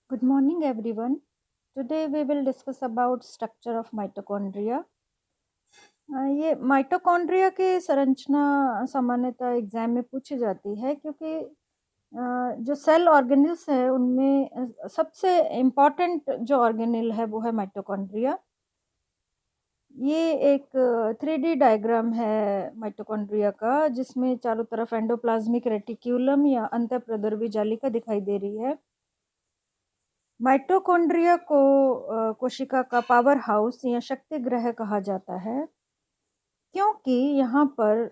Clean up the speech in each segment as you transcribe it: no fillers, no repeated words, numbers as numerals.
Good morning, everyone. Today we will discuss about structure of mitochondria. ये mitochondria की संरचना सामान्यतः एग्जाम में पूछी जाती है क्योंकि जो सेल ऑर्गेनेल्स है उनमें सबसे इम्पॉर्टेंट जो ऑर्गेनेल है वो है माइटोकॉन्ड्रिया। ये एक 3D डायग्राम है माइटोकॉन्ड्रिया का, जिसमें चारों तरफ एंडोप्लाज्मिक रेटिक्यूलम या अंतःप्रद्रवी जालिका दिखाई दे रही है। माइटोकॉन्ड्रिया को कोशिका का पावर हाउस या शक्ति गृह कहा जाता है, क्योंकि यहाँ पर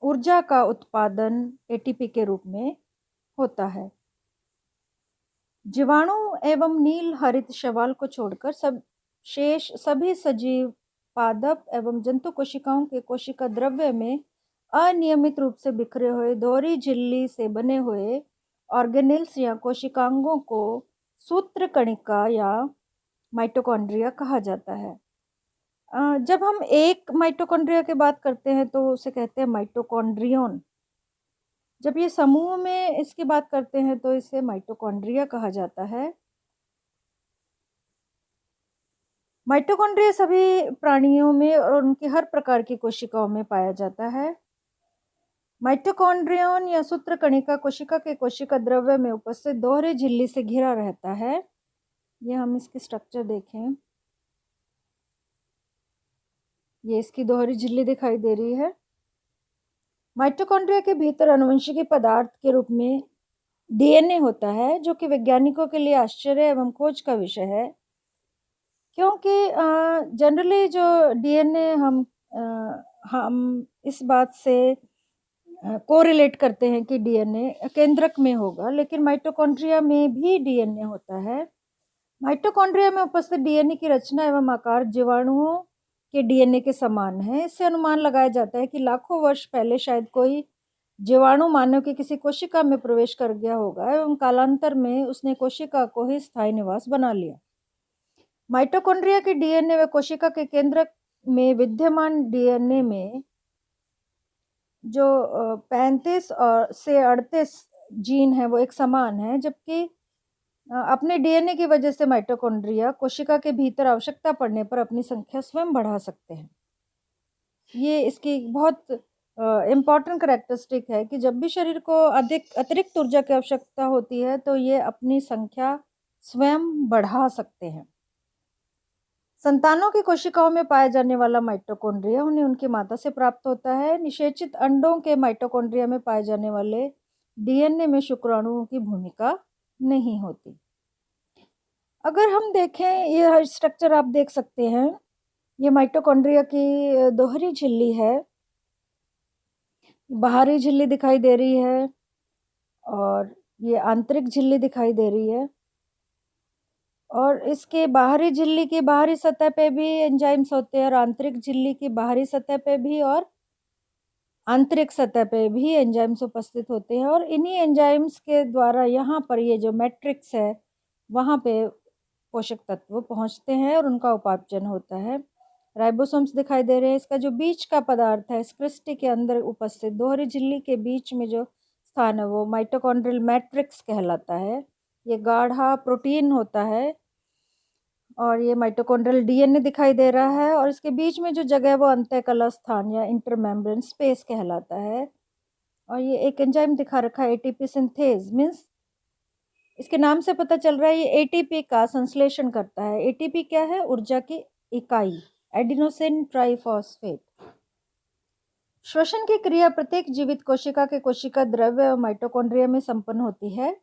ऊर्जा का उत्पादन एटीपी के रूप में होता है। जीवाणु एवं नील हरित शैवाल को छोड़कर शेष सभी सजीव पादप एवं जंतु कोशिकाओं के कोशिका द्रव्य में अनियमित रूप से बिखरे हुए दोहरी झिल्ली से बने हुए ऑर्गेनेल्स या कोशिकांगों को सूत्रकणिका या माइटोकॉन्ड्रिया कहा जाता है। जब हम एक माइटोकॉन्ड्रिया की बात करते हैं तो उसे कहते हैं माइटोकॉन्ड्रियन। जब ये समूह में इसकी बात करते हैं तो इसे माइटोकॉन्ड्रिया कहा जाता है। माइटोकॉन्ड्रिया सभी प्राणियों में और उनकी हर प्रकार की कोशिकाओं में पाया जाता है। माइटोकॉन्ड्रियन या सूत्रकणिका कोशिका के कोशिका द्रव्य में उपस्थित दोहरी झिल्ली से घिरा रहता है। ये हम इसकी स्ट्रक्चर देखें, ये इसकी दोहरी झिल्ली दिखाई दे रही है। माइटोकॉन्ड्रिया के भीतर आनुवंशिकी पदार्थ के रूप में डीएनए होता है, जो कि वैज्ञानिकों के लिए आश्चर्य एवं खोज का विषय है, क्योंकि जनरली जो डीएनए हम इस बात से कोरिलेट करते हैं कि डीएनए केंद्रक में होगा, लेकिन माइटोकॉन्ड्रिया में भी डीएनए होता है। माइटोकॉन्ड्रिया में उपस्थित डीएनए की रचना एवं आकार जीवाणुओं के डीएनए के समान है। इससे अनुमान लगाया जाता है कि लाखों वर्ष पहले शायद कोई जीवाणु मानव की किसी कोशिका में प्रवेश कर गया होगा एवं कालांतर में उसने कोशिका को ही स्थायी निवास बना लिया। माइटोकॉन्ड्रिया के डीएनए व कोशिका के केंद्रक में विद्यमान डीएनए में जो 35 और से 38 जीन है वो एक समान है, जबकि अपने डीएनए की वजह से माइटोकॉन्ड्रिया कोशिका के भीतर आवश्यकता पड़ने पर अपनी संख्या स्वयं बढ़ा सकते हैं। ये इसकी बहुत इम्पॉर्टेंट करैक्टरिस्टिक है कि जब भी शरीर को अधिक अतिरिक्त ऊर्जा की आवश्यकता होती है तो ये अपनी संख्या स्वयं बढ़ा सकते हैं। संतानों की कोशिकाओं में पाया जाने वाला माइटोकॉन्ड्रिया उन्हें उनकी माता से प्राप्त होता है। निषेचित अंडों के माइटोकॉन्ड्रिया में पाए जाने वाले डीएनए में शुक्राणुओं की भूमिका नहीं होती। अगर हम देखें, ये स्ट्रक्चर आप देख सकते हैं, ये माइटोकॉन्ड्रिया की दोहरी झिल्ली है। बाहरी झिल्ली दिखाई दे रही है और ये आंतरिक झिल्ली दिखाई दे रही है, और इसके बाहरी झिल्ली की बाहरी सतह पे भी एंजाइम्स होते हैं और आंतरिक झिल्ली की बाहरी सतह पे भी और आंतरिक सतह पे भी एंजाइम्स उपस्थित होते हैं, और इन्हीं एंजाइम्स के द्वारा यहाँ पर ये जो मैट्रिक्स है वहाँ पे पोषक तत्व पहुँचते हैं और उनका उपापचयन होता है। राइबोसोम्स दिखाई दे रहे हैं। इसका जो बीच का पदार्थ है, इस क्रिस्टी के अंदर उपस्थित दोहरी झिल्ली के बीच में जो स्थान है वो माइटोकॉन्ड्रियल मैट्रिक्स कहलाता है। ये गाढ़ा प्रोटीन होता है और ये माइटोकॉन्ड्रियल डीएनए दिखाई दे रहा है, और इसके बीच में जो जगह है वो अंतःकला स्थान या इंटरमेम्ब्रेन स्पेस कहलाता है। और ये एक एंजाइम दिखा रखा है, एटीपी सिंथेज, मीन्स इसके नाम से पता चल रहा है ये एटीपी का संश्लेषण करता है। एटीपी क्या है? ऊर्जा की इकाई, एडिनोसिन ट्राइफॉस्फेट। श्वसन की क्रिया प्रत्येक जीवित कोशिका के कोशिका द्रव्य और माइटोकॉन्ड्रिया में संपन्न होती है।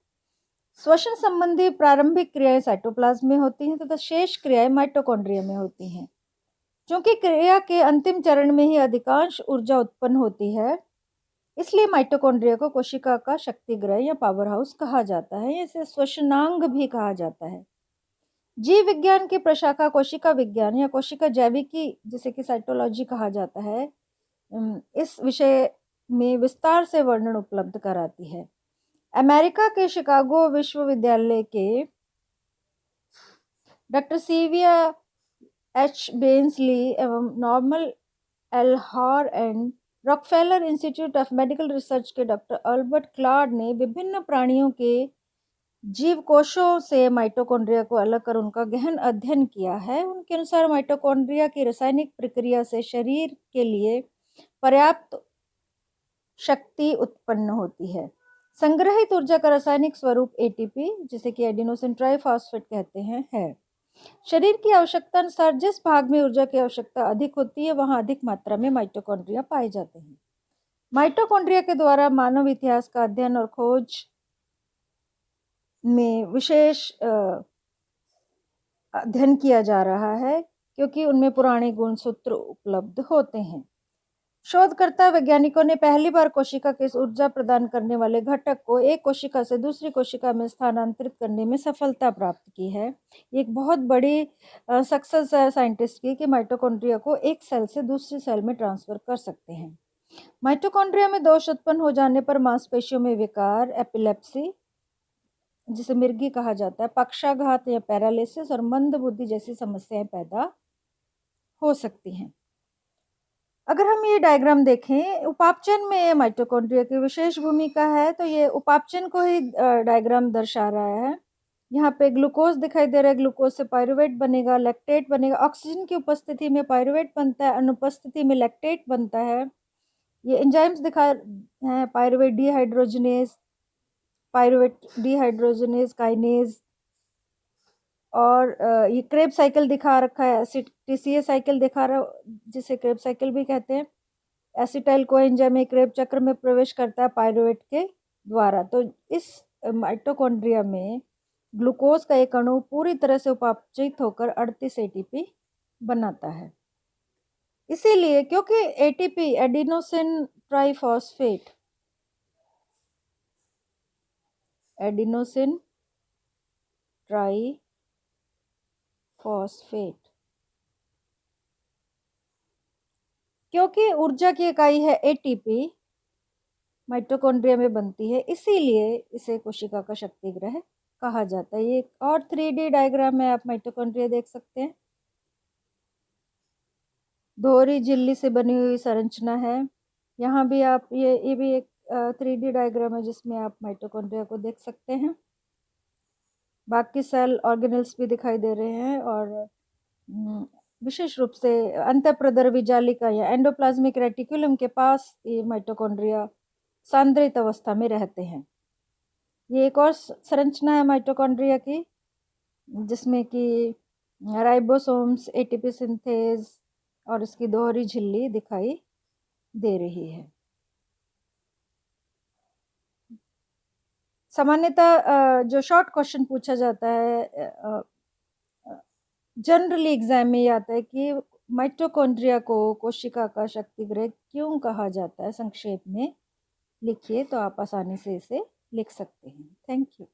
श्वसन संबंधी प्रारंभिक क्रियाएं साइटोप्लाज्म में होती हैं तथा शेष क्रियाएं माइटोकॉन्ड्रिया में होती हैं। क्योंकि क्रिया के अंतिम चरण में ही अधिकांश ऊर्जा उत्पन्न होती है, इसलिए माइटोकॉन्ड्रिया को कोशिका का शक्तिगृह या पावर हाउस कहा जाता है। इसे श्वसनांग भी कहा जाता है। जीव विज्ञान की प्रशाखा कोशिका विज्ञान या कोशिका जैविकी, जिसे कि साइटोलॉजी कहा जाता है, इस विषय में विस्तार से वर्णन उपलब्ध कराती है। अमेरिका के शिकागो विश्वविद्यालय के डॉक्टर सीविया एच बेंसली एवं Normand L Hoerr and Rockefeller Institute of Medical Research के डॉक्टर अल्बर्ट क्लार्ड ने विभिन्न प्राणियों के जीव कोशों से माइटोकॉन्ड्रिया को अलग कर उनका गहन अध्ययन किया है। उनके अनुसार माइटोकॉन्ड्रिया की रासायनिक प्रक्रिया से शरीर के लिए पर्याप्त शक्ति उत्पन्न होती है। संग्रहित ऊर्जा का रासायनिक स्वरूप एटीपी, जिसे कि एडिनोसिन ट्राइफॉस्फेट कहते हैं, है। शरीर की आवश्यकता अनुसार जिस भाग में ऊर्जा की आवश्यकता अधिक होती है, वहां अधिक मात्रा में माइटोकॉन्ड्रिया पाए जाते हैं। माइटोकॉन्ड्रिया के द्वारा मानव इतिहास का अध्ययन और खोज में विशेष अध्ययन किया जा रहा है, क्योंकि उनमें पुराने गुणसूत्र उपलब्ध होते हैं। शोधकर्ता वैज्ञानिकों ने पहली बार कोशिका के इस ऊर्जा प्रदान करने वाले घटक को एक कोशिका से दूसरी कोशिका में स्थानांतरित करने में सफलता प्राप्त की है। ये एक बहुत बड़ी सक्सेस है साइंटिस्ट की कि माइटोकॉन्ड्रिया को एक सेल से दूसरी सेल में ट्रांसफर कर सकते हैं। माइटोकॉन्ड्रिया में दोष उत्पन्न हो जाने पर मांसपेशियों में विकार, एपिलेप्सी, जिसे मिर्गी कहा जाता है, पक्षाघात या पैरालिसिस और मंद बुद्धि जैसी समस्याएं पैदा हो सकती हैं। अगर हम ये डायग्राम देखें, उपापचयन में माइटोकॉन्ड्रिया की विशेष भूमिका है, तो ये उपापचयन को ही डायग्राम दर्शा रहा है। यहाँ पे ग्लूकोज दिखाई दे रहा है, ग्लूकोज से पायरुवेट बनेगा, लैक्टेट बनेगा। ऑक्सीजन की उपस्थिति में पायरुवेट बनता है, अनुपस्थिति में लैक्टेट बनता है। ये एंजाइम्स दिखा हैं, pyruvate dehydrogenase, pyruvate dehydrogenase kinase, और ये क्रेब साइकिल दिखा रखा है, टीसीए साइकिल दिखा रहा है, जिसे क्रेब साइकिल भी कहते हैं। एसिटाइल कोएंजाइम एक क्रेब चक्र में प्रवेश करता है पायरुवेट के द्वारा। तो इस माइटोकॉन्ड्रिया में ग्लूकोज का एक अणु पूरी तरह से उपापचयित होकर 38 एटीपी बनाता है। इसीलिए क्योंकि एटीपी एडिनोसिन ट्राइफॉस्फेट क्योंकि ऊर्जा की इकाई है एटीपी, माइटोकॉन्ड्रिया में बनती है, इसीलिए इसे कोशिका का शक्तिग्रह कहा जाता है। ये एक और 3D डायग्राम में आप माइटोकॉन्ड्रिया देख सकते हैं। दोहरी झिल्ली से बनी हुई संरचना है। यहाँ भी आप ये भी एक 3D डायग्राम है, जिसमें आप माइटोकॉन्ड्रिया को देख सकते हैं। बाकी सेल ऑर्गेनल्स भी दिखाई दे रहे हैं, और विशेष रूप से अंतःप्रदर्वी जालिका या एंडोप्लाज्मिक रेटिकुलम के पास ये माइटोकॉन्ड्रिया सांद्रित अवस्था में रहते हैं। ये एक और संरचना है माइटोकॉन्ड्रिया की, जिसमें कि राइबोसोम्स, एटीपी सिंथेज और इसकी दोहरी झिल्ली दिखाई दे रही है। सामान्यतः जो शॉर्ट क्वेश्चन पूछा जाता है जनरली एग्जाम में ये आता है कि माइटोकॉन्ड्रिया को कोशिका का शक्तिग्रह क्यों कहा जाता है, संक्षेप में लिखिए, तो आप आसानी से इसे लिख सकते हैं। Thank you.